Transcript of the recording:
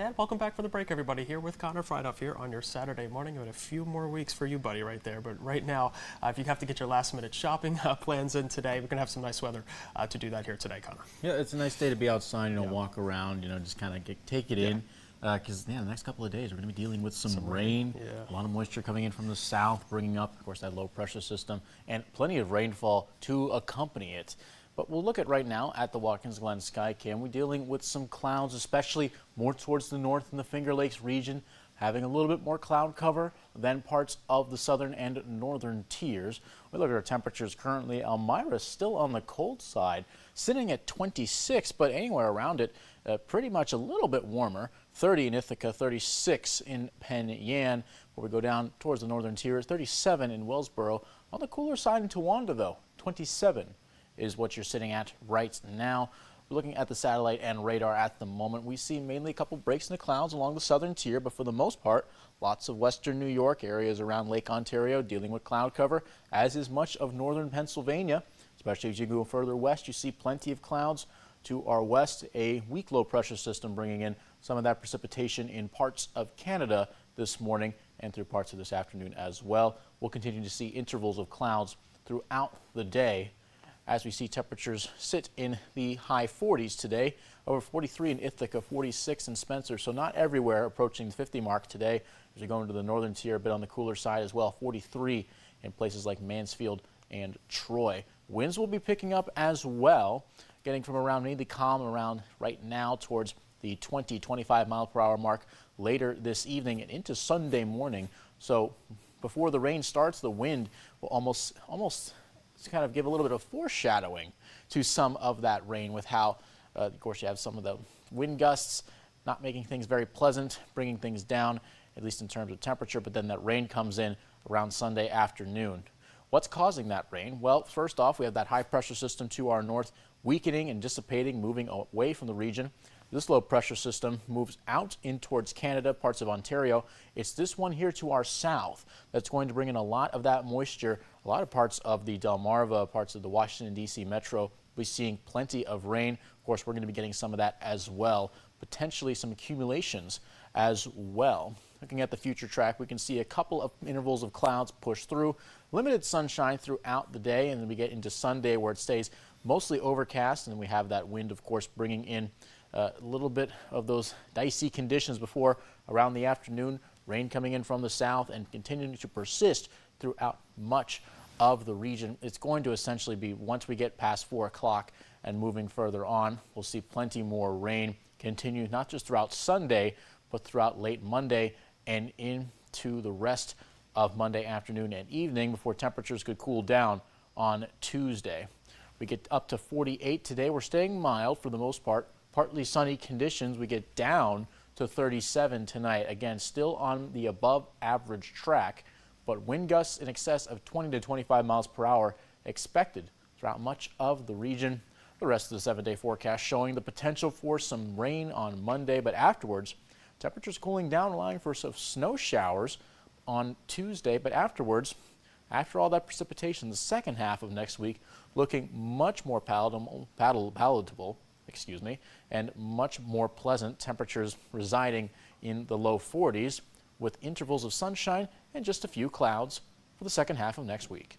And welcome back for the break, everybody. Here with Connor Friedhoff here on your Saturday morning. We have a few more weeks for you, buddy, right there. But right now, if you have to get your last-minute shopping plans in today, we're going to have some nice weather to do that here today, Connor. Yeah, it's a nice day to be outside, walk around, just kind of take it in. Because the next couple of days we're going to be dealing with some rain. A lot of moisture coming in from the south, bringing up, of course, that low pressure system, and plenty of rainfall to accompany it. But we'll look at right now at the Watkins Glen sky cam. We're dealing with some clouds, especially more towards the north in the Finger Lakes region, having a little bit more cloud cover than parts of the southern and northern tiers. We look at our temperatures currently. Elmira is still on the cold side, sitting at 26, but anywhere around it, pretty much a little bit warmer. 30 in Ithaca, 36 in Penn Yan. Where we go down towards the northern tier, 37 in Wellsboro. On the cooler side in Towanda, though, 27 is what you're sitting at right now. We're looking at the satellite and radar at the moment. We see mainly a couple breaks in the clouds along the southern tier, but for the most part, lots of western New York, areas around Lake Ontario dealing with cloud cover, as is much of northern Pennsylvania. Especially as you go further west, you see plenty of clouds. To our west, a weak low pressure system bringing in some of that precipitation in parts of Canada this morning and through parts of this afternoon as well. We'll continue to see intervals of clouds throughout the day, as we see temperatures sit in the high 40s today, over 43 in Ithaca, 46 in Spencer. So not everywhere approaching the 50 mark today. As we go into the northern tier, a bit on the cooler side as well, 43 in places like Mansfield and Troy. Winds will be picking up as well, getting from around mainly calm around right now towards the 20-25 mile per hour mark later this evening and into Sunday morning. So before the rain starts, the wind will almost to kind of give a little bit of foreshadowing to some of that rain, with how, of course, you have some of the wind gusts not making things very pleasant, bringing things down, at least in terms of temperature, but then that rain comes in around Sunday afternoon. What's causing that rain? Well, first off, we have that high pressure system to our north, weakening and dissipating, moving away from the region. This low pressure system moves out in towards Canada, parts of Ontario. It's this one here to our south that's going to bring in a lot of that moisture. A lot of parts of the Delmarva, parts of the Washington, D.C. metro, will be seeing plenty of rain. Of course, we're going to be getting some of that as well, potentially some accumulations as well. Looking at the future track, we can see a couple of intervals of clouds push through, limited sunshine throughout the day, and then we get into Sunday where it stays mostly overcast, and then we have that wind, of course, bringing in a little bit of those dicey conditions before around the afternoon. Rain coming in from the south and continuing to persist throughout much of the region. It's going to essentially be, once we get past 4 o'clock and moving further on, we'll see plenty more rain continue, not just throughout Sunday, but throughout late Monday and into the rest of Monday afternoon and evening, before temperatures could cool down on Tuesday. We get up to 48 today. We're staying mild for the most part. Partly sunny conditions. We get down to 37 tonight. Again, still on the above average track, but wind gusts in excess of 20 to 25 miles per hour expected throughout much of the region. The rest of the 7-day forecast showing the potential for some rain on Monday, but afterwards, temperatures cooling down, allowing for some snow showers on Tuesday. But afterwards, after all that precipitation, the second half of next week looking much more palatable, and much more pleasant. Temperatures residing in the low 40s with intervals of sunshine and just a few clouds for the second half of next week.